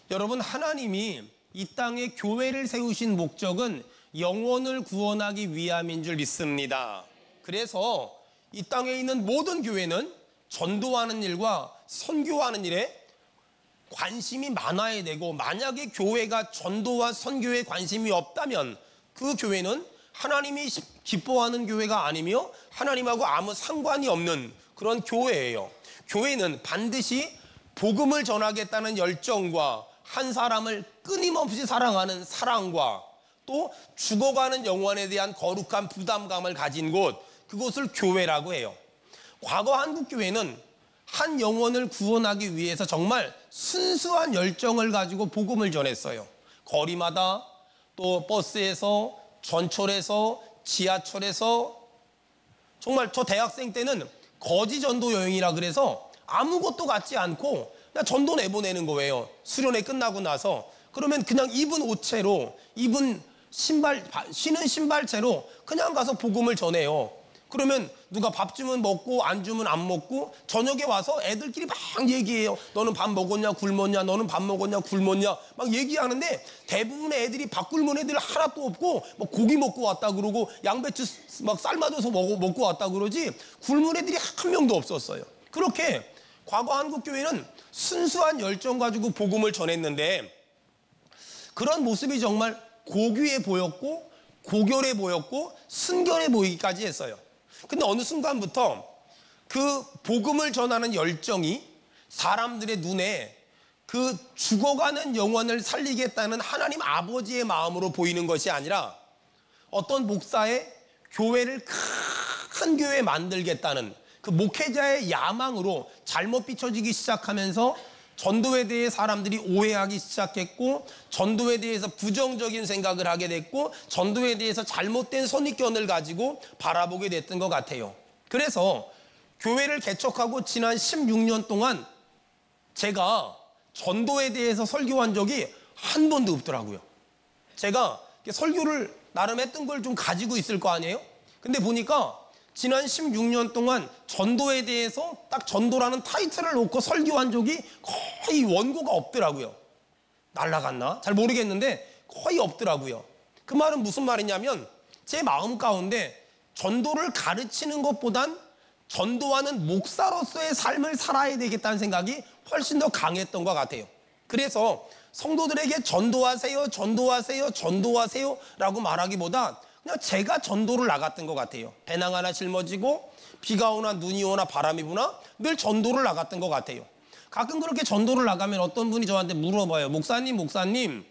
여러분, 하나님이 이 땅에 교회를 세우신 목적은 영혼을 구원하기 위함인 줄 믿습니다. 그래서 이 땅에 있는 모든 교회는 전도하는 일과 선교하는 일에 관심이 많아야 되고, 만약에 교회가 전도와 선교에 관심이 없다면 그 교회는 하나님이 기뻐하는 교회가 아니며 하나님하고 아무 상관이 없는 그런 교회예요. 교회는 반드시 복음을 전하겠다는 열정과 한 사람을 끊임없이 사랑하는 사랑과 또 죽어가는 영혼에 대한 거룩한 부담감을 가진 곳, 그곳을 교회라고 해요. 과거 한국 교회는 한 영혼을 구원하기 위해서 정말 순수한 열정을 가지고 복음을 전했어요. 거리마다, 또 버스에서, 전철에서, 지하철에서. 정말 저 대학생 때는 거지 전도 여행이라 그래서 아무것도 갖지 않고 그냥 전도 내보내는 거예요. 수련회 끝나고 나서. 그러면 그냥 입은 옷채로, 입은 신은 신발채로 그냥 가서 복음을 전해요. 그러면 누가 밥 주면 먹고 안 주면 안 먹고, 저녁에 와서 애들끼리 막 얘기해요. 너는 밥 먹었냐 굶었냐, 너는 밥 먹었냐 굶었냐 막 얘기하는데, 대부분의 애들이 밥 굶은 애들 하나도 없고, 뭐 고기 먹고 왔다 그러고 양배추 막 삶아줘서 먹고 왔다 그러지 굶은 애들이 한 명도 없었어요. 그렇게 과거 한국교회는 순수한 열정 가지고 복음을 전했는데, 그런 모습이 정말 고귀해 보였고 고결해 보였고 순결해 보이기까지 했어요. 근데 어느 순간부터 그 복음을 전하는 열정이 사람들의 눈에 그 죽어가는 영혼을 살리겠다는 하나님 아버지의 마음으로 보이는 것이 아니라, 어떤 목사의 교회를 큰 교회 만들겠다는 그 목회자의 야망으로 잘못 비춰지기 시작하면서 전도에 대해 사람들이 오해하기 시작했고, 전도에 대해서 부정적인 생각을 하게 됐고, 전도에 대해서 잘못된 선입견을 가지고 바라보게 됐던 것 같아요. 그래서 교회를 개척하고 지난 16년 동안 제가 전도에 대해서 설교한 적이 한 번도 없더라고요. 제가 설교를 나름 했던 걸 좀 가지고 있을 거 아니에요? 근데 보니까 지난 16년 동안 전도에 대해서 딱 전도라는 타이틀을 놓고 설교한 적이 거의 원고가 없더라고요. 날라갔나? 잘 모르겠는데 거의 없더라고요. 그 말은 무슨 말이냐면, 제 마음 가운데 전도를 가르치는 것보단 전도하는 목사로서의 삶을 살아야 되겠다는 생각이 훨씬 더 강했던 것 같아요. 그래서 성도들에게 전도하세요, 전도하세요, 전도하세요 라고 말하기보다 그냥 제가 전도를 나갔던 것 같아요. 배낭 하나 짊어지고 비가 오나 눈이 오나 바람이 부나 늘 전도를 나갔던 것 같아요. 가끔 그렇게 전도를 나가면 어떤 분이 저한테 물어봐요. 목사님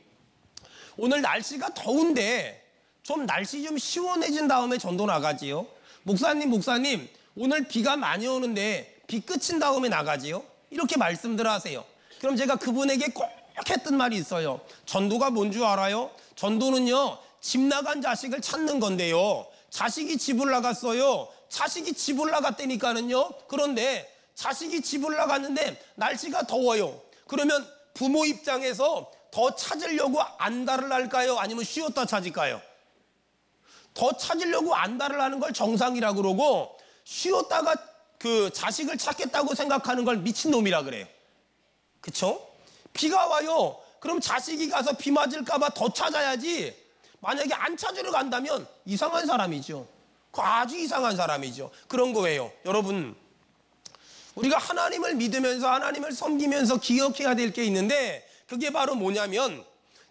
오늘 날씨가 더운데 좀 날씨 좀 시원해진 다음에 전도 나가지요? 목사님 오늘 비가 많이 오는데 비 그친 다음에 나가지요? 이렇게 말씀들 하세요. 그럼 제가 그분에게 꼭 했던 말이 있어요. 전도가 뭔 줄 알아요? 전도는요, 집 나간 자식을 찾는 건데요, 자식이 집을 나갔어요. 자식이 집을 나갔다니까는요. 그런데 자식이 집을 나갔는데 날씨가 더워요. 그러면 부모 입장에서 더 찾으려고 안달을 할까요? 아니면 쉬었다 찾을까요? 더 찾으려고 안달을 하는 걸 정상이라고 그러고, 쉬었다가 그 자식을 찾겠다고 생각하는 걸 미친놈이라 그래요. 그쵸? 비가 와요. 그럼 자식이 가서 비 맞을까봐 더 찾아야지. 만약에 안 찾으러 간다면 이상한 사람이죠. 아주 이상한 사람이죠. 그런 거예요. 여러분, 우리가 하나님을 믿으면서 하나님을 섬기면서 기억해야 될 게 있는데, 그게 바로 뭐냐면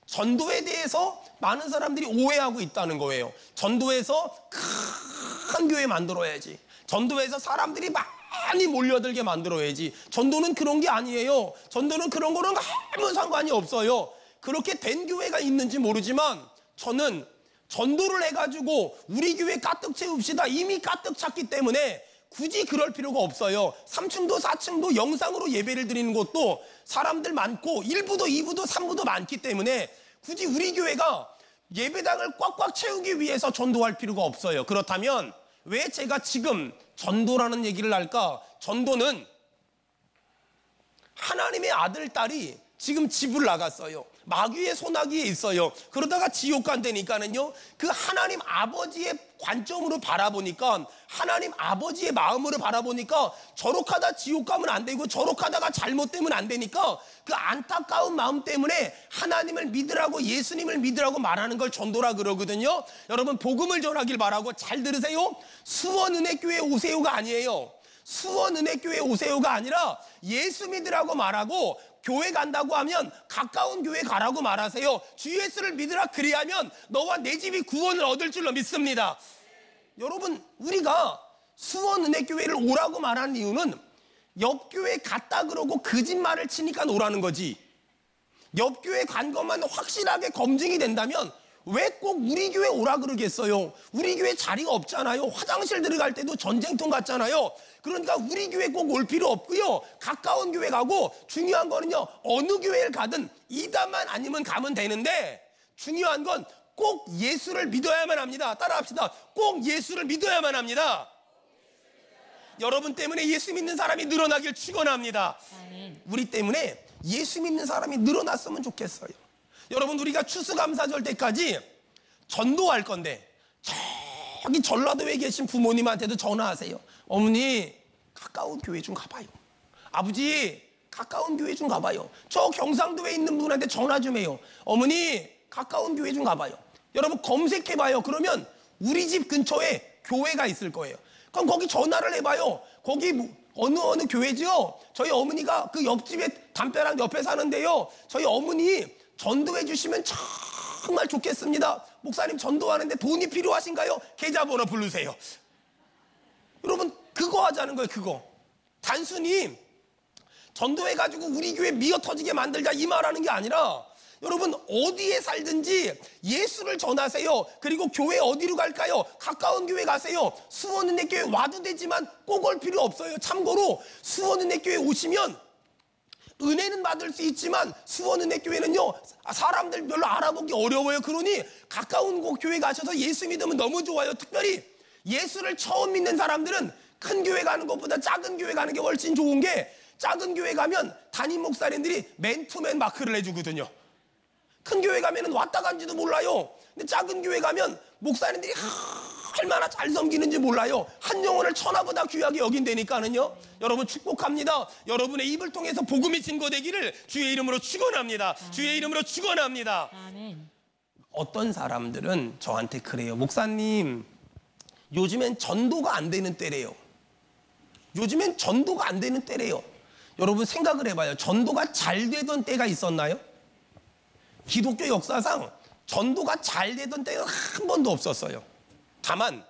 전도에 대해서 많은 사람들이 오해하고 있다는 거예요. 전도에서 큰 교회 만들어야지, 전도에서 사람들이 많이 몰려들게 만들어야지. 전도는 그런 게 아니에요. 전도는 그런 거랑 아무 상관이 없어요. 그렇게 된 교회가 있는지 모르지만 저는 전도를 해가지고 우리 교회 가득 채웁시다, 이미 가득 찼기 때문에 굳이 그럴 필요가 없어요. 3층도 4층도 영상으로 예배를 드리는 것도 사람들 많고 1부도 2부도 3부도 많기 때문에 굳이 우리 교회가 예배당을 꽉꽉 채우기 위해서 전도할 필요가 없어요. 그렇다면 왜 제가 지금 전도라는 얘기를 할까? 전도는 하나님의 아들, 딸이 지금 집을 나갔어요. 마귀의 손아귀에 있어요. 그러다가 지옥 간다니까는요. 그 하나님 아버지의 관점으로 바라보니까, 하나님 아버지의 마음으로 바라보니까 저렇게 하다 지옥 가면 안 되고 저렇게 하다가 잘못되면 안 되니까 그 안타까운 마음 때문에 하나님을 믿으라고, 예수님을 믿으라고 말하는 걸 전도라 그러거든요. 여러분, 복음을 전하길 바라고 잘 들으세요. 수원은혜교회 오세요가 아니에요. 수원은혜교회 오세요가 아니라 예수 믿으라고 말하고, 교회 간다고 하면 가까운 교회 가라고 말하세요. 주 예수를 믿으라, 그리하면 너와 내 집이 구원을 얻을 줄로 믿습니다. 여러분, 우리가 수원은혜교회를 오라고 말하는 이유는 옆 교회 갔다 그러고 거짓말을 치니까 오라는 거지. 옆 교회 간 것만 확실하게 검증이 된다면 왜 꼭 우리 교회 오라 그러겠어요? 우리 교회 자리가 없잖아요. 화장실 들어갈 때도 전쟁통 같잖아요. 그러니까 우리 교회 꼭 올 필요 없고요. 가까운 교회 가고, 중요한 거는요, 어느 교회를 가든 이단만 아니면 가면 되는데, 중요한 건 꼭 예수를 믿어야만 합니다. 따라합시다. 꼭 예수를 믿어야만 합니다. 여러분 때문에 예수 믿는 사람이 늘어나길 축원합니다. 우리 때문에 예수 믿는 사람이 늘어났으면 좋겠어요. 여러분, 우리가 추수감사절 때까지 전도할 건데, 저기 전라도에 계신 부모님한테도 전화하세요. 어머니, 가까운 교회 좀 가봐요. 아버지, 가까운 교회 좀 가봐요. 저 경상도에 있는 분한테 전화 좀 해요. 어머니, 가까운 교회 좀 가봐요. 여러분, 검색해봐요. 그러면 우리 집 근처에 교회가 있을 거예요. 그럼 거기 전화를 해봐요. 거기 어느 교회죠? 저희 어머니가 그 옆집에 담벼락 옆에 사는데요, 저희 어머니 전도해 주시면 정말 좋겠습니다. 목사님, 전도하는데 돈이 필요하신가요? 계좌번호 부르세요. 여러분, 그거 하자는 거예요. 그거. 단순히 전도해가지고 우리 교회 미어 터지게 만들자 이 말하는 게 아니라, 여러분, 어디에 살든지 예수를 전하세요. 그리고 교회 어디로 갈까요? 가까운 교회 가세요. 수원은혜교회 와도 되지만 꼭 올 필요 없어요. 참고로 수원은혜교회 오시면 은혜는 받을 수 있지만 수원은혜교회는요, 사람들 별로 알아보기 어려워요. 그러니 가까운 곳 교회 가셔서 예수 믿으면 너무 좋아요. 특별히 예수를 처음 믿는 사람들은 큰 교회 가는 것보다 작은 교회 가는 게 훨씬 좋은 게, 작은 교회 가면 담임 목사님들이 맨투맨 마크를 해주거든요. 큰 교회 가면은 왔다 간지도 몰라요. 근데 작은 교회 가면 목사님들이 얼마나 잘 섬기는지 몰라요. 한 영혼을 천하보다 귀하게 여긴다니까는요. 여러분, 축복합니다. 여러분의 입을 통해서 복음이 증거되기를 주의 이름으로 축원합니다. 주의 이름으로 축원합니다. 아멘. 어떤 사람들은 저한테 그래요. 목사님, 요즘엔 전도가 안 되는 때래요. 요즘엔 전도가 안 되는 때래요. 여러분, 생각을 해봐요. 전도가 잘 되던 때가 있었나요? 기독교 역사상 전도가 잘 되던 때는 한 번도 없었어요. 다만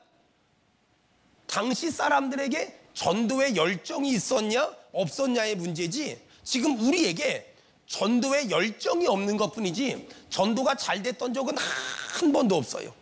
당시 사람들에게 전도의 열정이 있었냐 없었냐의 문제지, 지금 우리에게 전도의 열정이 없는 것뿐이지 전도가 잘 됐던 적은 한 번도 없어요.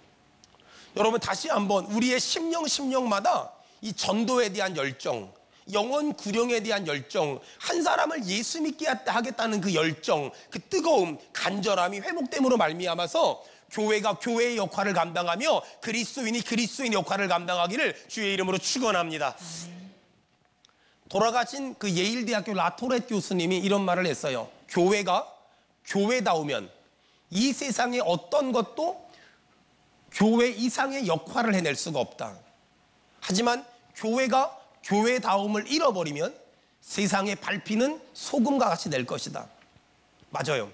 여러분, 다시 한번 우리의 심령마다 이 전도에 대한 열정, 영혼 구령에 대한 열정, 한 사람을 예수 믿게 하겠다는 그 열정, 그 뜨거움, 간절함이 회복됨으로 말미암아서 교회가 교회의 역할을 감당하며 그리스도인이 그리스도인 역할을 감당하기를 주의 이름으로 축원합니다. 돌아가신 그 예일대학교 라토렛 교수님이 이런 말을 했어요. 교회가 교회다우면 이 세상의 어떤 것도 교회 이상의 역할을 해낼 수가 없다. 하지만 교회가 교회다움을 잃어버리면 세상에 밟히는 소금과 같이 될 것이다. 맞아요.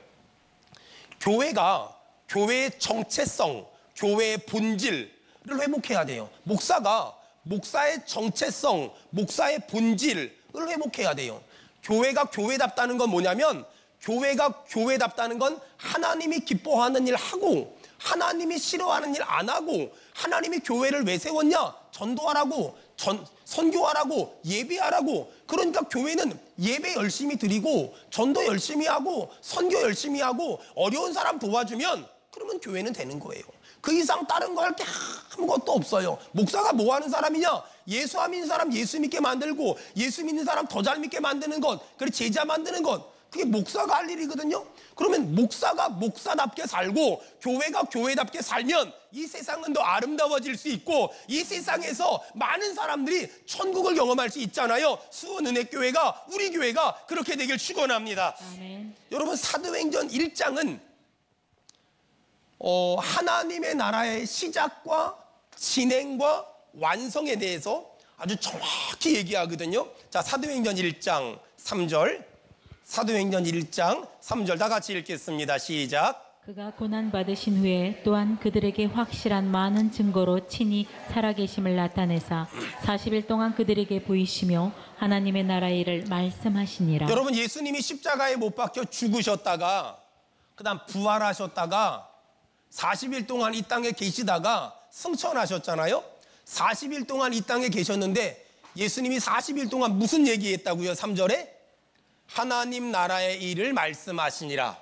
교회가 교회의 정체성, 교회의 본질을 회복해야 돼요. 목사가 목사의 정체성, 목사의 본질을 회복해야 돼요. 교회가 교회답다는 건 뭐냐면, 교회가 교회답다는 건 하나님이 기뻐하는 일 하고 하나님이 싫어하는 일 안 하고, 하나님이 교회를 왜 세웠냐? 전도하라고, 선교하라고, 예배하라고. 그러니까 교회는 예배 열심히 드리고 전도 열심히 하고 선교 열심히 하고 어려운 사람 도와주면 그러면 교회는 되는 거예요. 그 이상 다른 거 할 게 아무것도 없어요. 목사가 뭐 하는 사람이냐? 예수 안 믿는 사람 예수 믿게 만들고, 예수 믿는 사람 더 잘 믿게 만드는 것, 그리고 제자 만드는 것, 그게 목사가 할 일이거든요. 그러면 목사가 목사답게 살고 교회가 교회답게 살면 이 세상은 더 아름다워질 수 있고, 이 세상에서 많은 사람들이 천국을 경험할 수 있잖아요. 수원은혜교회가, 우리 교회가 그렇게 되길 축원합니다. 아멘. 여러분, 사도행전 1장은 하나님의 나라의 시작과 진행과 완성에 대해서 아주 정확히 얘기하거든요. 자, 사도행전 1장 3절. 사도행전 1장 3절 다 같이 읽겠습니다. 시작. 그가 고난받으신 후에 또한 그들에게 확실한 많은 증거로 친히 살아계심을 나타내사 40일 동안 그들에게 보이시며 하나님의 나라의 일을 말씀하시니라. 여러분, 예수님이 십자가에 못 박혀 죽으셨다가 그다음 부활하셨다가 40일 동안 이 땅에 계시다가 승천하셨잖아요. 40일 동안 이 땅에 계셨는데 예수님이 40일 동안 무슨 얘기했다고요? 3절에 하나님 나라의 일을 말씀하시니라.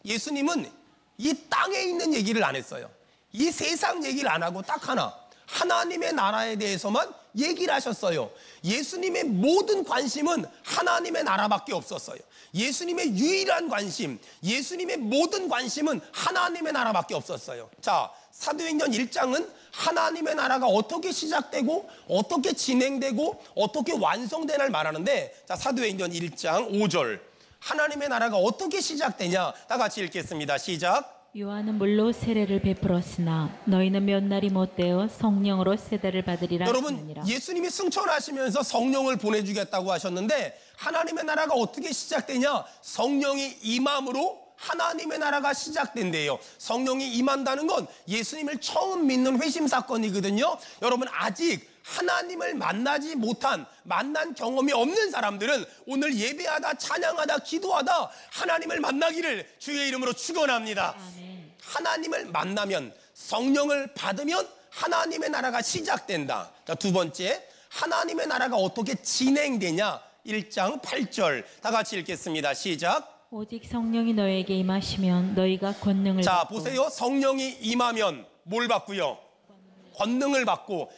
예수님은 이 땅에 있는 얘기를 안 했어요. 이 세상 얘기를 안 하고 딱 하나, 하나님의 나라에 대해서만 얘기를 하셨어요. 예수님의 모든 관심은 하나님의 나라밖에 없었어요. 예수님의 유일한 관심, 예수님의 모든 관심은 하나님의 나라밖에 없었어요. 자, 사도행전 1장은 하나님의 나라가 어떻게 시작되고 어떻게 진행되고 어떻게 완성되나를 말하는데, 자, 사도행전 1장 5절 하나님의 나라가 어떻게 시작되냐 다 같이 읽겠습니다. 시작. 요한은 물로 세례를 베풀었으나 너희는 몇 날이 못되어 성령으로 세례를 받으리라. 여러분, 하시니라. 예수님이 승천하시면서 성령을 보내주겠다고 하셨는데 하나님의 나라가 어떻게 시작되냐? 성령이 임함으로 하나님의 나라가 시작된대요. 성령이 임한다는 건 예수님을 처음 믿는 회심 사건이거든요. 여러분, 아직 하나님을 만난 경험이 없는 사람들은 오늘 예배하다, 찬양하다, 기도하다 하나님을 만나기를 주의 이름으로 축원합니다. 아멘. 하나님을 만나면, 성령을 받으면 하나님의 나라가 시작된다. 자, 두 번째, 하나님의 나라가 어떻게 진행되냐? 1장 8절 다 같이 읽겠습니다. 시작. 오직 성령이 너에게 임하시면 너희가 권능을 자, 받고. 보세요. 성령이 임하면 뭘 받고요? 권능을 받고.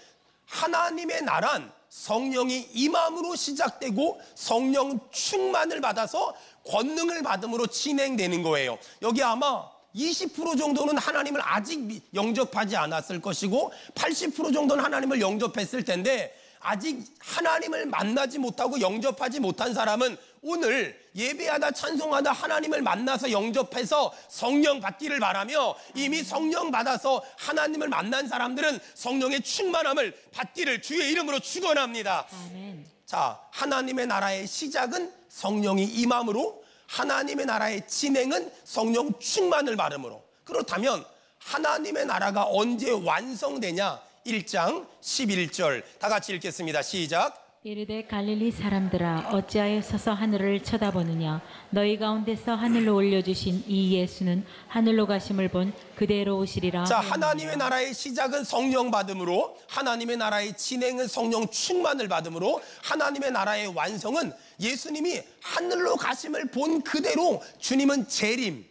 하나님의 나라는 성령이 임함으로 시작되고 성령 충만을 받아서 권능을 받음으로 진행되는 거예요. 여기 아마 20% 정도는 하나님을 아직 영접하지 않았을 것이고 80% 정도는 하나님을 영접했을 텐데, 아직 하나님을 만나지 못하고 영접하지 못한 사람은 오늘 예배하다 찬송하다 하나님을 만나서 영접해서 성령 받기를 바라며, 이미 성령 받아서 하나님을 만난 사람들은 성령의 충만함을 받기를 주의 이름으로 축원합니다. 아멘. 자, 하나님의 나라의 시작은 성령이 임함으로, 하나님의 나라의 진행은 성령 충만을 받음으로. 그렇다면 하나님의 나라가 언제 완성되냐? 1장 11절 다 같이 읽겠습니다. 시작. 이르되 갈릴리 사람들아 어찌하여 서서 하늘을 쳐다보느냐? 너희 가운데서 하늘로 올려주신 이 예수는 하늘로 가심을 본 그대로 오시리라. 자, 하나님의 나라의 시작은 성령 받음으로, 하나님의 나라의 진행은 성령 충만을 받음으로, 하나님의 나라의 완성은 예수님이 하늘로 가심을 본 그대로, 주님은 재림,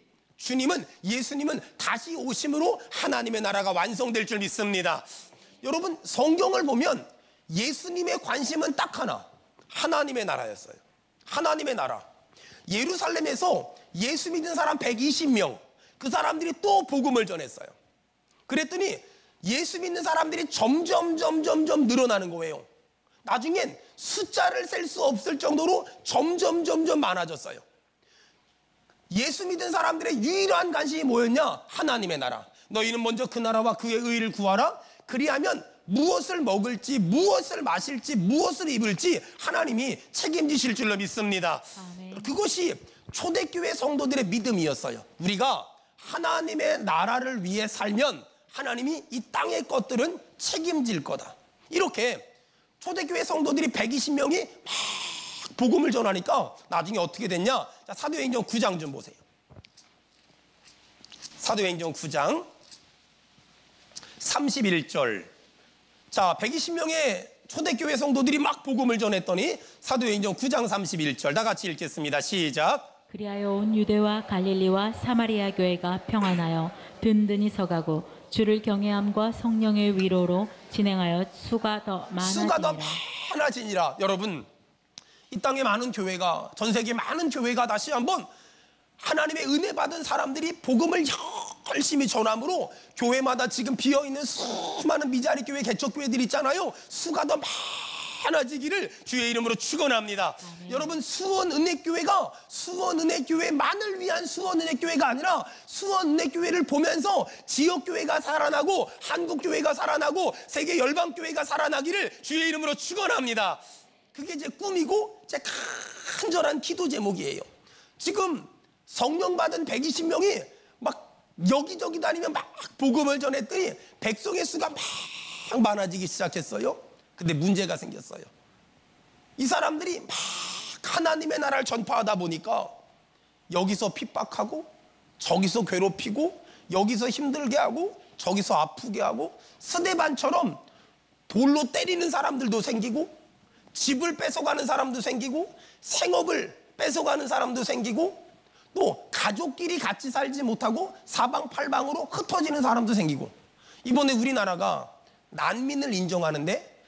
예수님은 다시 오심으로 하나님의 나라가 완성될 줄 믿습니다. 여러분, 성경을 보면 예수님의 관심은 딱 하나, 하나님의 나라였어요. 하나님의 나라. 예루살렘에서 예수 믿는 사람 120명, 그 사람들이 또 복음을 전했어요. 그랬더니 예수 믿는 사람들이 점점 늘어나는 거예요. 나중엔 숫자를 셀 수 없을 정도로 점점 많아졌어요. 예수 믿은 사람들의 유일한 관심이 뭐였냐? 하나님의 나라. 너희는 먼저 그 나라와 그의 의를 구하라. 그리하면 무엇을 먹을지, 무엇을 마실지, 무엇을 입을지 하나님이 책임지실 줄로 믿습니다. 아멘. 그것이 초대교회 성도들의 믿음이었어요. 우리가 하나님의 나라를 위해 살면 하나님이 이 땅의 것들은 책임질 거다. 이렇게 초대교회 성도들이 120명이 막 복음을 전하니까 나중에 어떻게 됐냐? 자, 사도행전 9장 좀 보세요. 사도행전 9장 31절. 자, 120명의 초대교회 성도들이 막 복음을 전했더니 사도행전 9장 31절 다 같이 읽겠습니다. 시작. 그리하여 온 유대와 갈릴리와 사마리아 교회가 평안하여 든든히 서가고 주를 경외함과 성령의 위로로 진행하여 수가 더 많아지니라. 여러분, 이 땅에 많은 교회가, 전 세계 많은 교회가 다시 한번 하나님의 은혜 받은 사람들이 복음을 열심히 전함으로 교회마다 지금 비어있는 수많은 미자리 교회, 개척교회들 있잖아요. 수가 더 많아지기를 주의 이름으로 축원합니다. 여러분, 수원은혜교회가 수원은혜교회만을 위한 수원은혜교회가 아니라 수원은혜교회를 보면서 지역교회가 살아나고 한국교회가 살아나고 세계 열방교회가 살아나기를 주의 이름으로 축원합니다. 그게 제 꿈이고 제 간절한 기도 제목이에요. 지금 성령 받은 120명이 막 여기저기 다니면 막 복음을 전했더니 백성의 수가 막 많아지기 시작했어요. 근데 문제가 생겼어요. 이 사람들이 막 하나님의 나라를 전파하다 보니까 여기서 핍박하고 저기서 괴롭히고 여기서 힘들게 하고 저기서 아프게 하고 스데반처럼 돌로 때리는 사람들도 생기고 집을 뺏어가는 사람도 생기고 생업을 뺏어가는 사람도 생기고 또 가족끼리 같이 살지 못하고 사방팔방으로 흩어지는 사람도 생기고, 이번에 우리나라가 난민을 인정하는데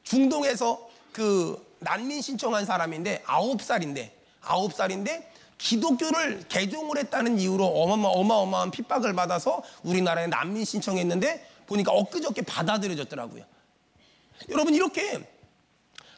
중동에서 그 난민 신청한 사람인데 9살인데 기독교를 개종을 했다는 이유로 어마어마한 핍박을 받아서 우리나라에 난민 신청했는데 보니까 엊그저께 받아들여졌더라고요. 여러분, 이렇게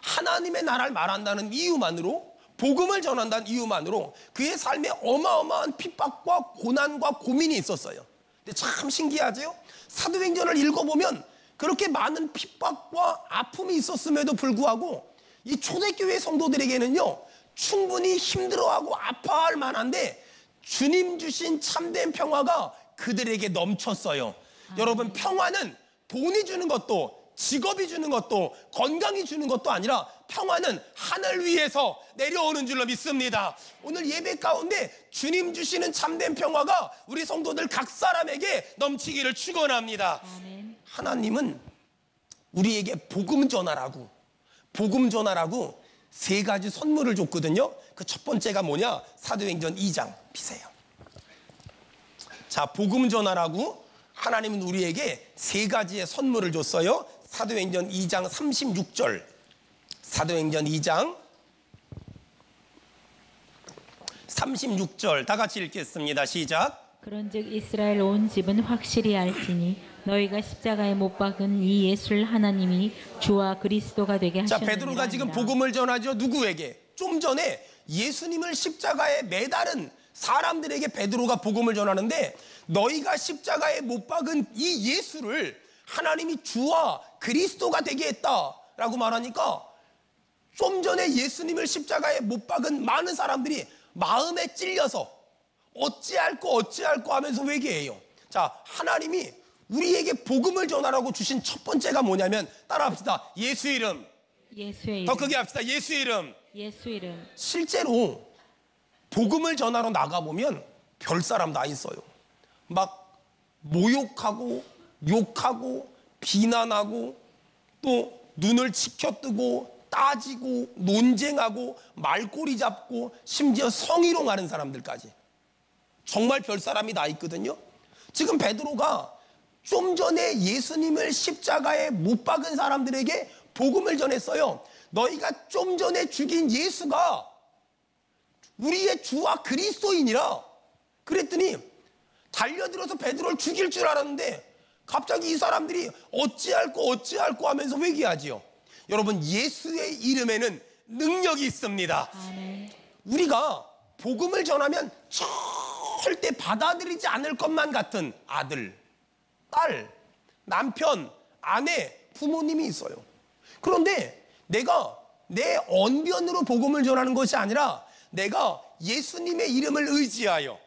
하나님의 나라를 말한다는 이유만으로, 복음을 전한다는 이유만으로 그의 삶에 어마어마한 핍박과 고난과 고민이 있었어요. 근데 참 신기하죠? 사도행전을 읽어보면 그렇게 많은 핍박과 아픔이 있었음에도 불구하고 이 초대교회 성도들에게는요, 충분히 힘들어하고 아파할 만한데 주님 주신 참된 평화가 그들에게 넘쳤어요. 여러분, 평화는 돈이 주는 것도 직업이 주는 것도 건강이 주는 것도 아니라 평화는 하늘 위에서 내려오는 줄로 믿습니다. 오늘 예배 가운데 주님 주시는 참된 평화가 우리 성도들 각 사람에게 넘치기를 축원합니다. 아멘. 하나님은 우리에게 복음 전하라고 세 가지 선물을 줬거든요. 그 첫 번째가 뭐냐? 사도행전 2장 피세요. 자, 복음 전하라고 하나님은 우리에게 세 가지의 선물을 줬어요. 사도행전 2장 36절. 사도행전 2장 36절 다 같이 읽겠습니다. 시작. 그런즉 이스라엘 온 집은 확실히 알지니 너희가 십자가에 못 박은 이 예수를 하나님이 주와 그리스도가 되게 자, 하셨느니라. 베드로가 지금 복음을 전하죠. 누구에게? 좀 전에 예수님을 십자가에 매달은 사람들에게 베드로가 복음을 전하는데, 너희가 십자가에 못 박은 이 예수를 하나님이 주와 그리스도가 되게 했다라고 말하니까, 좀 전에 예수님을 십자가에 못 박은 많은 사람들이 마음에 찔려서 어찌할꼬 하면서 회개해요. 자, 하나님이 우리에게 복음을 전하라고 주신 첫 번째가 뭐냐면, 따라합시다. 예수 이름. 예수의 이름. 더 크게 합시다. 예수 이름. 예수 이름. 실제로 복음을 전하러 나가보면 별 사람 다 있어요. 막 모욕하고 욕하고 비난하고 또 눈을 치켜뜨고 따지고 논쟁하고 말꼬리 잡고 심지어 성희롱하는 사람들까지 정말 별 사람이 다 있거든요. 지금 베드로가 좀 전에 예수님을 십자가에 못 박은 사람들에게 복음을 전했어요. 너희가 좀 전에 죽인 예수가 우리의 주와 그리스도이니라. 그랬더니 달려들어서 베드로를 죽일 줄 알았는데 갑자기 이 사람들이 어찌할꼬 하면서 회개하지요. 여러분, 예수의 이름에는 능력이 있습니다. 아멘. 우리가 복음을 전하면 절대 받아들이지 않을 것만 같은 아들, 딸, 남편, 아내, 부모님이 있어요. 그런데 내가 내 언변으로 복음을 전하는 것이 아니라 내가 예수님의 이름을 의지하여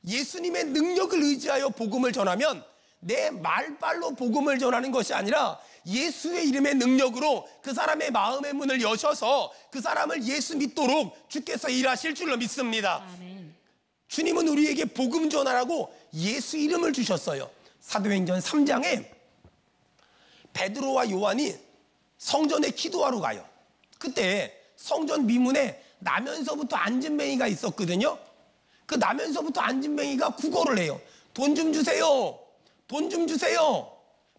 예수님의 능력을 의지하여 복음을 전하면 내 말발로 복음을 전하는 것이 아니라 예수의 이름의 능력으로 그 사람의 마음의 문을 여셔서 그 사람을 예수 믿도록 주께서 일하실 줄로 믿습니다. 아멘. 주님은 우리에게 복음 전하라고 예수 이름을 주셨어요. 사도행전 3장에 베드로와 요한이 성전에 기도하러 가요. 그때 성전 미문에 나면서부터 앉은뱅이가 있었거든요. 그 나면서부터 앉은뱅이가 구걸을 해요. 돈 좀 주세요. 돈 좀 주세요.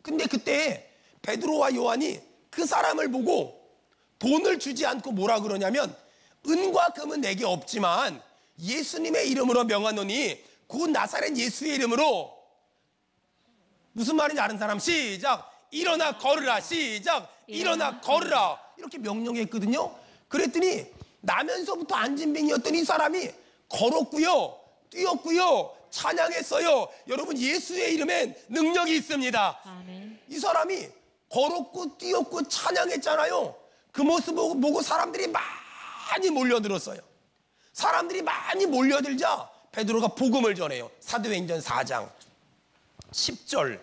근데 그때 베드로와 요한이 그 사람을 보고 돈을 주지 않고 뭐라 그러냐면, 은과 금은 내게 없지만 예수님의 이름으로 명하노니 곧 나사렛 예수의 이름으로, 무슨 말인지 아는 사람 시작. 일어나 걸으라. 시작. 일어나 걸으라 이렇게 명령했거든요. 그랬더니 나면서부터 안진뱅이였던 이 사람이 걸었고요, 뛰었고요, 찬양했어요. 여러분, 예수의 이름엔 능력이 있습니다. 아멘. 이 사람이 걸었고 뛰었고 찬양했잖아요. 그 모습 보고 사람들이 많이 몰려들었어요. 사람들이 많이 몰려들자 베드로가 복음을 전해요. 사도행전 4장 10절.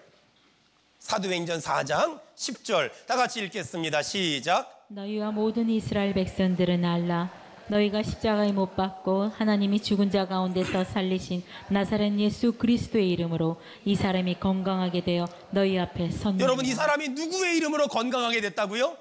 사도행전 4장 10절. 다 같이 읽겠습니다. 시작. 너희와 모든 이스라엘 백성들은 알라. 너희가 십자가에 못 박고 하나님이 죽은 자 가운데서 살리신 나사렛 예수 그리스도의 이름으로 이 사람이 건강하게 되어 너희 앞에 섰느니라. 여러분, 이 사람이 누구의 이름으로 건강하게 됐다고요?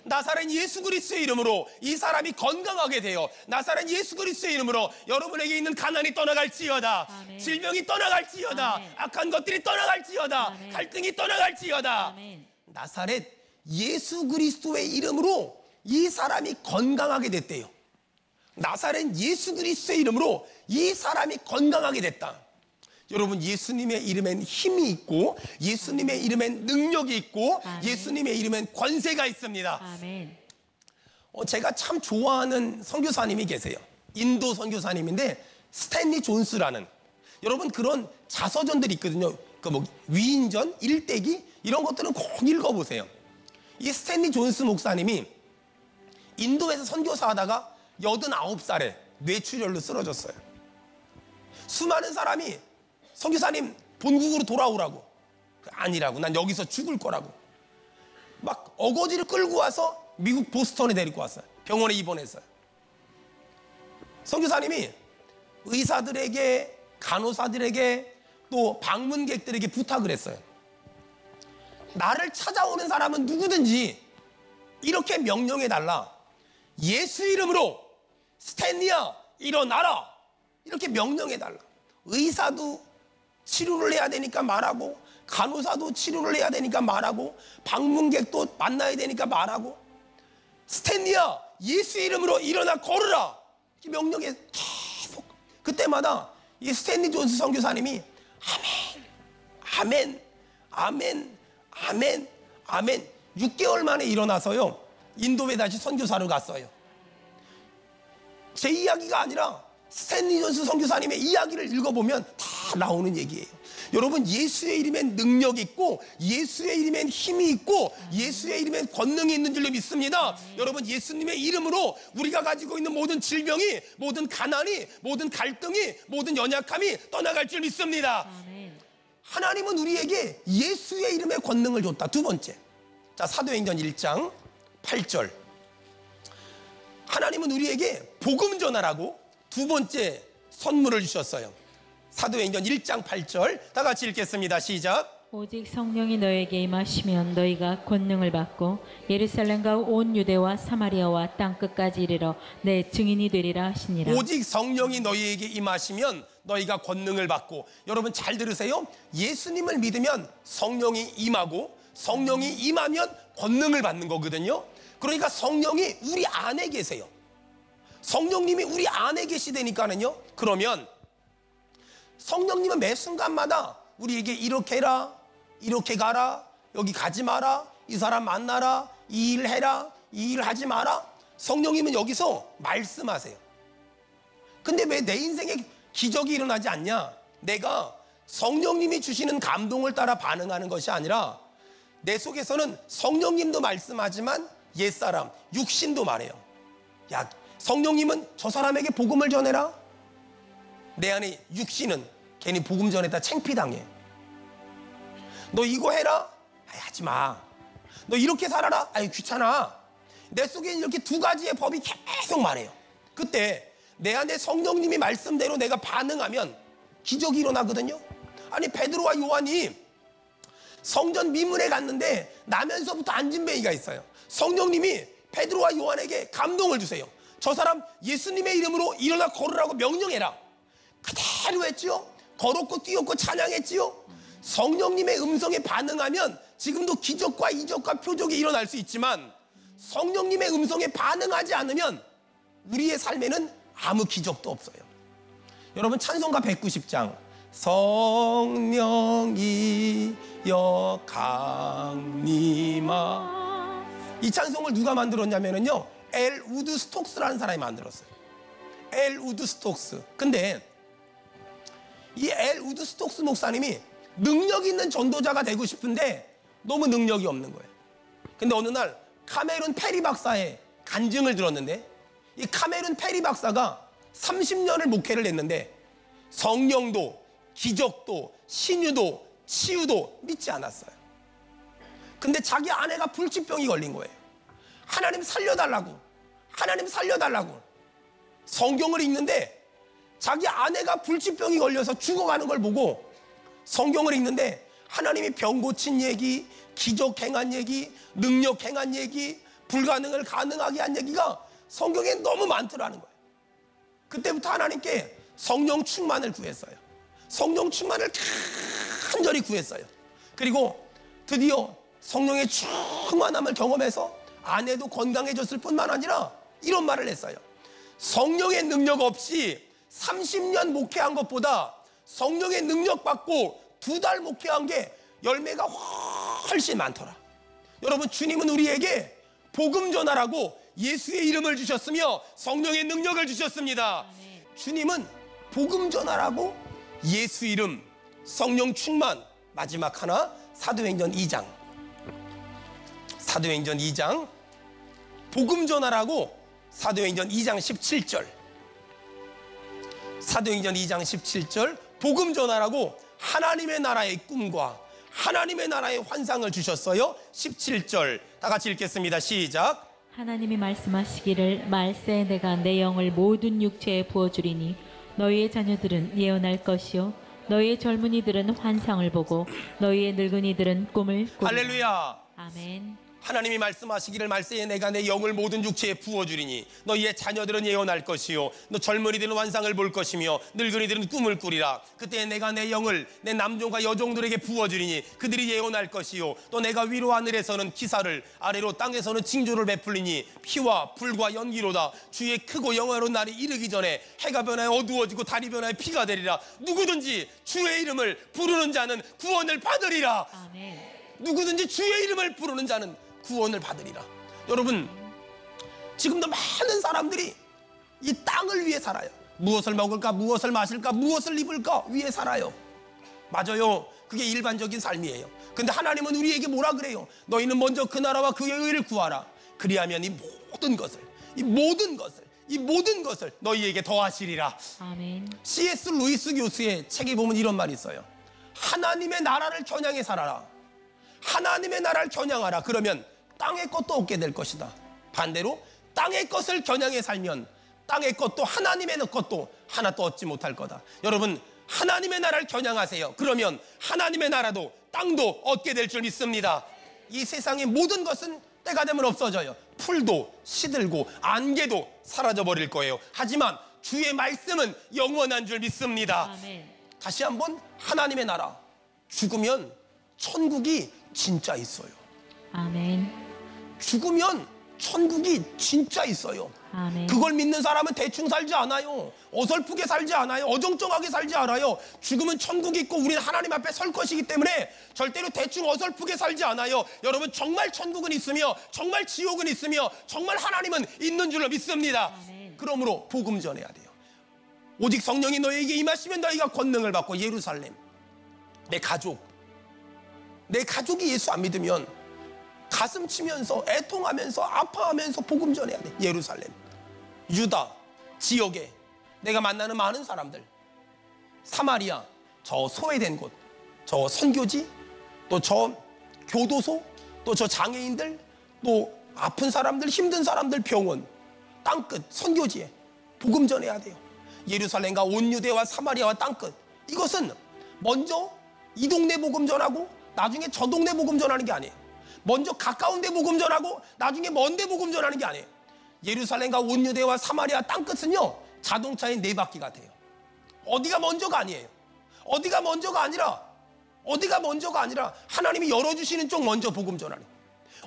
나사렛 예수 그리스도의 이름으로 이 사람이 건강하게 되어 나사렛 예수 그리스도의 이름으로 여러분에게 있는 가난이 떠나갈지어다. 아멘. 질병이 떠나갈지어다. 아멘. 악한 것들이 떠나갈지어다. 아멘. 갈등이 떠나갈지어다. 아멘. 나사렛 예수 그리스도의 이름으로 이 사람이 건강하게 됐대요. 나사렛 예수 그리스도의 이름으로 이 사람이 건강하게 됐다. 여러분, 예수님의 이름엔 힘이 있고 예수님의 이름엔 능력이 있고 아멘. 예수님의 이름엔 권세가 있습니다. 아멘. 제가 참 좋아하는 선교사님이 계세요. 인도 선교사님인데 스탠리 존스라는, 여러분 그런 자서전들이 있거든요. 그 뭐 위인전, 일대기 이런 것들은 꼭 읽어보세요. 이 스탠리 존스 목사님이 인도에서 선교사 하다가 89살에 뇌출혈로 쓰러졌어요. 수많은 사람이 선교사님 본국으로 돌아오라고, 아니라고, 난 여기서 죽을 거라고 막 어거지를 끌고 와서 미국 보스턴에 데리고 왔어요. 병원에 입원했어요. 선교사님이 의사들에게, 간호사들에게, 또 방문객들에게 부탁을 했어요. 나를 찾아오는 사람은 누구든지 이렇게 명령해달라. 예수 이름으로 스탠리야 일어나라, 이렇게 명령해달라. 의사도 치료를 해야 되니까 말하고, 간호사도 치료를 해야 되니까 말하고, 방문객도 만나야 되니까 말하고, 스탠리야 예수 이름으로 일어나 걸으라, 이렇게 명령해 계속. 그때마다 이 스탠리 존스 선교사님이 아멘, 아멘, 아멘, 아멘 6개월 만에 일어나서요 인도에 다시 선교사로 갔어요. 제 이야기가 아니라 스탠리 존스 선교사님의 이야기를 읽어보면 다 나오는 얘기예요. 여러분, 예수의 이름엔 능력이 있고 예수의 이름엔 힘이 있고 예수의 이름엔 권능이 있는 줄로 믿습니다. 여러분, 예수님의 이름으로 우리가 가지고 있는 모든 질병이, 모든 가난이, 모든 갈등이, 모든 연약함이 떠나갈 줄 믿습니다. 아멘. 하나님은 우리에게 예수의 이름의 권능을 줬다. 두 번째, 자, 사도행전 1장 8절. 하나님은 우리에게 복음 전하라고 두 번째 선물을 주셨어요. 사도행전 1장 8절. 다 같이 읽겠습니다. 시작. 오직 성령이 너에게 임하시면 너희가 권능을 받고 예루살렘과 온 유대와 사마리아와 땅 끝까지 이르러 내 증인이 되리라 하시니라. 오직 성령이 너희에게 임하시면 너희가 권능을 받고, 여러분 잘 들으세요. 예수님을 믿으면 성령이 임하고 성령이 임하면 권능을 받는 거거든요. 그러니까 성령이 우리 안에 계세요. 성령님이 우리 안에 계시다니까는요. 그러면 성령님은 매 순간마다 우리에게 이렇게 해라, 이렇게 가라, 여기 가지 마라, 이 사람 만나라, 이 일 해라, 이 일 하지 마라. 성령님은 여기서 말씀하세요. 근데 왜 내 인생에 기적이 일어나지 않냐? 내가 성령님이 주시는 감동을 따라 반응하는 것이 아니라 내 속에서는 성령님도 말씀하지만 옛사람, 육신도 말해요. 야, 성령님은 저 사람에게 복음을 전해라. 내 안에 육신은 괜히 복음 전에다 창피당해. 너 이거 해라? 아이, 하지 마. 너 이렇게 살아라? 아이, 귀찮아. 내 속에 이렇게 두 가지의 법이 계속 말해요. 그때 내 안에 성령님이 말씀대로 내가 반응하면 기적이 일어나거든요. 아니, 베드로와 요한이 성전 미문에 갔는데 나면서부터 안진뱅이가 있어요. 성령님이 베드로와 요한에게 감동을 주세요. 저 사람 예수님의 이름으로 일어나 걸으라고 명령해라. 그대로 했지요. 걸었고 뛰었고 찬양했지요. 성령님의 음성에 반응하면 지금도 기적과 이적과 표적이 일어날 수 있지만 성령님의 음성에 반응하지 않으면 우리의 삶에는 아무 기적도 없어요. 여러분, 찬송가 190장 성령이여 강림하 이 찬송을 누가 만들었냐면요, 엘 우드 스톡스라는 사람이 만들었어요. 엘 우드 스톡스. 근데 이 엘 우드 스톡스 목사님이 능력 있는 전도자가 되고 싶은데 너무 능력이 없는 거예요. 근데 어느 날 카메룬 페리 박사의 간증을 들었는데, 이 카메룬 페리 박사가 30년을 목회를 했는데 성령도 기적도 신유도 치유도 믿지 않았어요. 근데 자기 아내가 불치병이 걸린 거예요. 하나님 살려달라고, 하나님 살려달라고 성경을 읽는데, 자기 아내가 불치병이 걸려서 죽어가는 걸 보고 성경을 읽는데 하나님이 병 고친 얘기, 기적 행한 얘기, 능력 행한 얘기, 불가능을 가능하게 한 얘기가 성경에 너무 많더라는 거예요. 그때부터 하나님께 성령 충만을 구했어요. 성령 충만을 간절히 구했어요. 그리고 드디어 성령의 충만함을 경험해서 아내도 건강해졌을 뿐만 아니라 이런 말을 했어요. 성령의 능력 없이 30년 목회한 것보다 성령의 능력 받고 2달 목회한 게 열매가 훨씬 많더라. 여러분, 주님은 우리에게 복음 전하라고 예수의 이름을 주셨으며 성령의 능력을 주셨습니다. 주님은 복음 전하라고 예수 이름, 성령 충만. 마지막 하나, 사도행전 2장. 사도행전 2장 복음 전하라고, 사도행전 2장 17절. 사도행전 2장 17절 복음 전하라고 하나님의 나라의 꿈과 하나님의 나라의 환상을 주셨어요. 17절 다 같이 읽겠습니다. 시작. 하나님이 말씀하시기를 말세 내가 내 영을 모든 육체에 부어주리니 너희의 자녀들은 예언할 것이요 너희의 젊은이들은 환상을 보고 너희의 늙은이들은 꿈을 꾸리라. 할렐루야. 아멘. 하나님이 말씀하시기를 말세에 내가 내 영을 모든 육체에 부어주리니 너희의 자녀들은 예언할 것이요 너 젊은이들은 환상을 볼 것이며 늙은이들은 꿈을 꾸리라. 그때 내가 내 영을 내 남종과 여종들에게 부어주리니 그들이 예언할 것이요 또 내가 위로 하늘에서는 기사를 아래로 땅에서는 징조를 베풀리니 피와 불과 연기로다. 주의 크고 영화로운 날이 이르기 전에 해가 변하여 어두워지고 달이 변하여 피가 되리라. 누구든지 주의 이름을 부르는 자는 구원을 받으리라. 아멘. 누구든지 주의 이름을 부르는 자는 구원을 받으리라. 여러분, 지금도 많은 사람들이 이 땅을 위해 살아요. 무엇을 먹을까, 무엇을 마실까, 무엇을 입을까 위해 살아요. 맞아요. 그게 일반적인 삶이에요. 근데 하나님은 우리에게 뭐라 그래요? 너희는 먼저 그 나라와 그의 의를 구하라. 그리하면 이 모든 것을 너희에게 더하시리라. 아멘. C.S. 루이스 교수의 책에 보면 이런 말이 있어요. 하나님의 나라를 겨냥해 살아라. 하나님의 나라를 겨냥하라. 그러면 땅의 것도 얻게 될 것이다. 반대로 땅의 것을 겨냥해 살면 땅의 것도 하나님의 것도 하나도 얻지 못할 거다. 여러분, 하나님의 나라를 겨냥하세요. 그러면 하나님의 나라도 땅도 얻게 될 줄 믿습니다. 이 세상의 모든 것은 때가 되면 없어져요. 풀도 시들고 안개도 사라져 버릴 거예요. 하지만 주의 말씀은 영원한 줄 믿습니다. 아멘. 다시 한번 하나님의 나라. 죽으면 천국이 진짜 있어요. 아멘. 죽으면 천국이 진짜 있어요. 아멘. 그걸 믿는 사람은 대충 살지 않아요. 어설프게 살지 않아요. 어정쩡하게 살지 않아요. 죽으면 천국이 있고 우리는 하나님 앞에 설 것이기 때문에 절대로 대충 어설프게 살지 않아요. 여러분, 정말 천국은 있으며 정말 지옥은 있으며 정말 하나님은 있는 줄로 믿습니다. 아멘. 그러므로 복음 전해야 돼요. 오직 성령이 너희에게 임하시면 너희가 권능을 받고 예루살렘, 내 가족이 예수 안 믿으면 가슴 치면서 애통하면서 아파하면서 복음 전해야 돼. 예루살렘, 유다 지역에 내가 만나는 많은 사람들, 사마리아, 저 소외된 곳, 저 선교지, 또 저 교도소, 또 저 장애인들, 또 아픈 사람들, 힘든 사람들 병원, 땅끝 선교지에 복음 전해야 돼요. 예루살렘과 온 유대와 사마리아와 땅끝. 이것은 먼저 이 동네 복음 전하고 나중에 저 동네 복음 전하는 게 아니에요. 먼저 가까운 데 복음 전하고 나중에 먼 데 복음 전하는 게 아니에요. 예루살렘과 온 유대와 사마리아 땅끝은요, 자동차의 4바퀴 같아요. 어디가 먼저가 아니에요. 어디가 먼저가 아니라 하나님이 열어주시는 쪽 먼저 복음 전하는.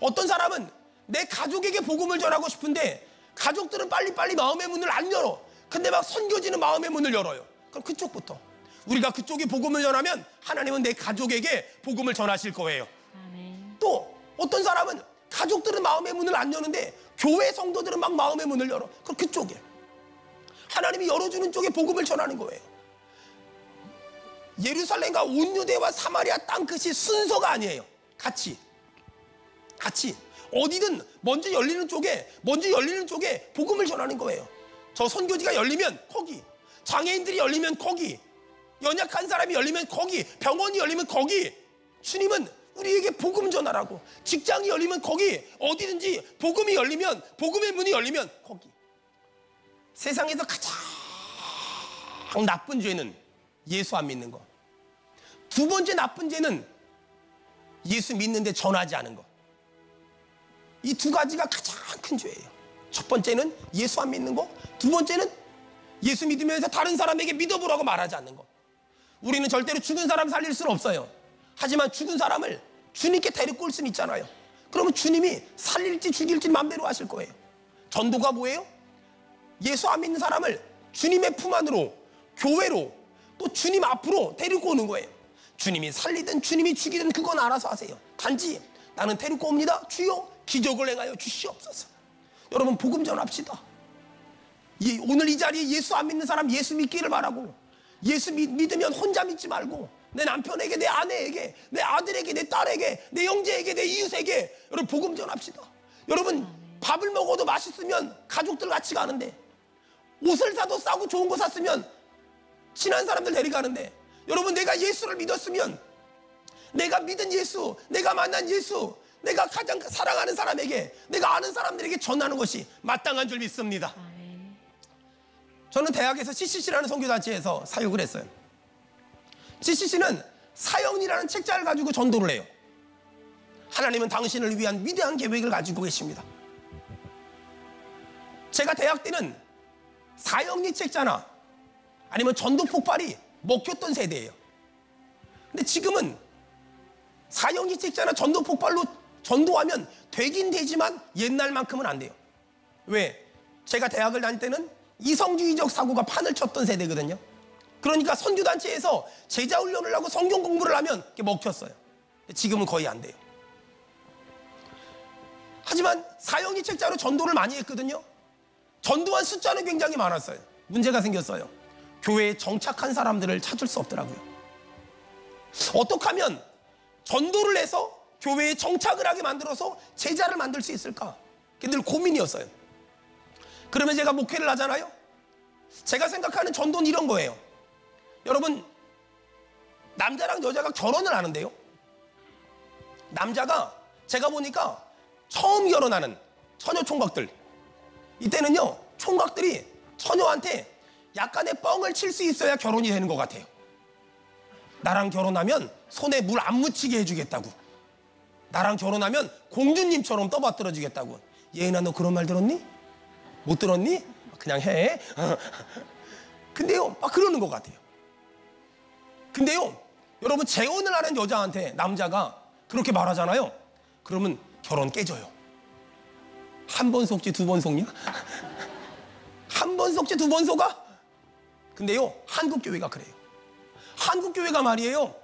어떤 사람은 내 가족에게 복음을 전하고 싶은데 가족들은 빨리빨리 마음의 문을 안 열어. 근데 막 선교지는 마음의 문을 열어요. 그럼 그쪽부터 우리가 그쪽에 복음을 전하면 하나님은 내 가족에게 복음을 전하실 거예요. 아멘. 또 어떤 사람은 가족들은 마음의 문을 안 여는데 교회 성도들은 막 마음의 문을 열어. 그럼 그쪽에 하나님이 열어주는 쪽에 복음을 전하는 거예요. 예루살렘과 온 유대와 사마리아 땅끝이 순서가 아니에요. 같이 어디든 먼저 열리는 쪽에 복음을 전하는 거예요. 저 선교지가 열리면 거기, 장애인들이 열리면 거기, 연약한 사람이 열리면 거기, 병원이 열리면 거기. 주님은 우리에게 복음 전하라고. 직장이 열리면 거기, 어디든지 복음이 열리면, 복음의 문이 열리면 거기. 세상에서 가장 나쁜 죄는 예수 안 믿는 거. 두 번째 나쁜 죄는 예수 믿는데 전하지 않은 거. 이 두 가지가 가장 큰 죄예요. 첫 번째는 예수 안 믿는 거, 두 번째는 예수 믿으면서 다른 사람에게 믿어보라고 말하지 않는 거. 우리는 절대로 죽은 사람 살릴 수는 없어요. 하지만 죽은 사람을 주님께 데리고 올 수는 있잖아요. 그러면 주님이 살릴지 죽일지 마음대로 하실 거예요. 전도가 뭐예요? 예수 안 믿는 사람을 주님의 품 안으로, 교회로, 또 주님 앞으로 데리고 오는 거예요. 주님이 살리든 주님이 죽이든 그건 알아서 하세요. 단지 나는 데리고 옵니다. 주여 기적을 행하여 주시옵소서. 여러분 복음 전합시다. 오늘 이 자리에 예수 안 믿는 사람 예수 믿기를 바라고, 예수 믿으면 혼자 믿지 말고 내 남편에게, 내 아내에게, 내 아들에게, 내 딸에게, 내 형제에게, 내 이웃에게 여러분 복음 전합시다. 여러분 밥을 먹어도 맛있으면 가족들 같이 가는데, 옷을 사도 싸고 좋은 거 샀으면 친한 사람들 데려가는데, 여러분 내가 예수를 믿었으면 내가 믿은 예수, 내가 만난 예수, 내가 가장 사랑하는 사람에게, 내가 아는 사람들에게 전하는 것이 마땅한 줄 믿습니다. 저는 대학에서 CCC라는 선교단체에서 사역을 했어요. CCC는 사형이라는 책자를 가지고 전도를 해요. 하나님은 당신을 위한 위대한 계획을 가지고 계십니다. 제가 대학 때는 사형리 책자나 아니면 전도 폭발이 먹혔던 세대예요. 근데 지금은 사형리 책자나 전도 폭발로 전도하면 되긴 되지만 옛날만큼은 안 돼요. 왜? 제가 대학을 다닐 때는 이성주의적 사고가 판을 쳤던 세대거든요. 그러니까 선교단체에서 제자훈련을 하고 성경 공부를 하면 그게 먹혔어요. 지금은 거의 안 돼요. 하지만 사형리 책자로 전도를 많이 했거든요. 전도한 숫자는 굉장히 많았어요. 문제가 생겼어요. 교회에 정착한 사람들을 찾을 수 없더라고요. 어떻게 하면 전도를 해서 교회에 정착을 하게 만들어서 제자를 만들 수 있을까? 그게 늘 고민이었어요. 그러면 제가 목회를 하잖아요. 제가 생각하는 전도는 이런 거예요. 여러분 남자랑 여자가 결혼을 하는데요, 남자가 제가 보니까 처음 결혼하는 처녀 총각들, 이때는요 총각들이 처녀한테 약간의 뻥을 칠 수 있어야 결혼이 되는 것 같아요. 나랑 결혼하면 손에 물 안 묻히게 해주겠다고, 나랑 결혼하면 공주님처럼 떠받들어 주겠다고. 예은아 너 그런 말 들었니? 못 들었니? 그냥 해. 근데요 막 그러는 것 같아요. 근데요 여러분 재혼을 하는 여자한테 남자가 그렇게 말하잖아요. 그러면 결혼 깨져요. 한 번 속지 두 번 속냐? 한 번 속지 두 번 속아? 근데요 한국교회가 그래요. 한국교회가 말이에요,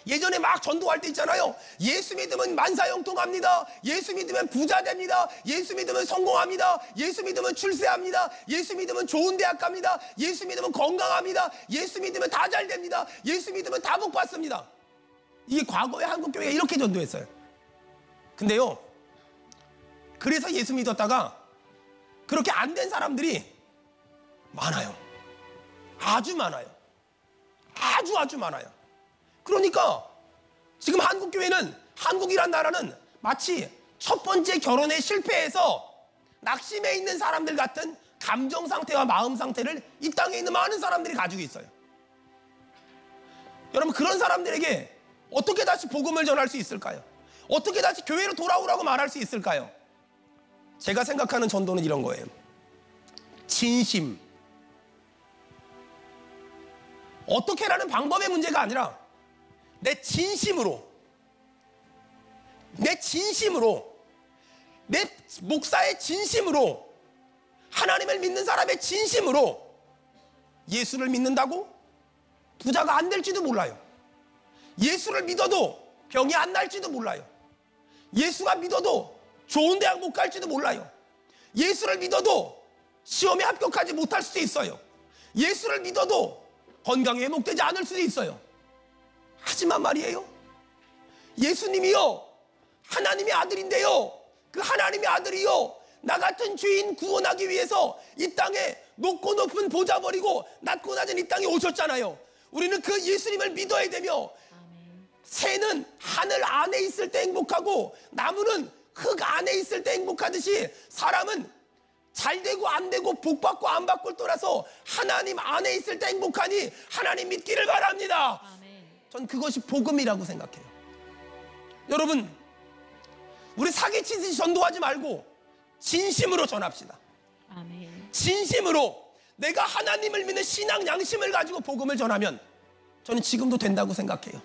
예전에 막 전도할 때 있잖아요. 예수 믿으면 만사형통합니다. 예수 믿으면 부자 됩니다. 예수 믿으면 성공합니다. 예수 믿으면 출세합니다. 예수 믿으면 좋은 대학 갑니다. 예수 믿으면 건강합니다. 예수 믿으면 다 잘 됩니다. 예수 믿으면 다 복 받습니다. 이게 과거에 한국교회가 이렇게 전도했어요. 근데요 그래서 예수 믿었다가 그렇게 안 된 사람들이 많아요. 아주 많아요. 아주 많아요. 그러니까 지금 한국교회는, 한국이란 나라는 마치 첫 번째 결혼에 실패해서 낙심해 있는 사람들 같은 감정 상태와 마음 상태를 이 땅에 있는 많은 사람들이 가지고 있어요. 여러분 그런 사람들에게 어떻게 다시 복음을 전할 수 있을까요? 어떻게 다시 교회로 돌아오라고 말할 수 있을까요? 제가 생각하는 전도는 이런 거예요. 진심. 어떻게라는 방법의 문제가 아니라 내 진심으로, 내 목사의 진심으로, 하나님을 믿는 사람의 진심으로 예수를 믿는다고 부자가 안 될지도 몰라요. 예수를 믿어도 병이 안 날지도 몰라요. 예수가 믿어도 좋은 대학 못 갈지도 몰라요. 예수를 믿어도 시험에 합격하지 못할 수도 있어요. 예수를 믿어도 건강이 회복되지 않을 수도 있어요. 하지만 말이에요, 예수님이요 하나님의 아들인데요, 그 하나님의 아들이요 나 같은 죄인 구원하기 위해서 이 땅에 높고 높은 보좌 버리고 낮고 낮은 이 땅에 오셨잖아요. 우리는 그 예수님을 믿어야 되며, 새는 하늘 안에 있을 때 행복하고 나무는 흙 안에 있을 때 행복하듯이 사람은 잘 되고 안 되고 복 받고 안 받고를 떠나서 하나님 안에 있을 때 행복하니 하나님 믿기를 바랍니다. 전 그것이 복음이라고 생각해요. 여러분, 우리 사기치듯이 전도하지 말고 진심으로 전합시다. 진심으로 내가 하나님을 믿는 신앙 양심을 가지고 복음을 전하면 저는 지금도 된다고 생각해요.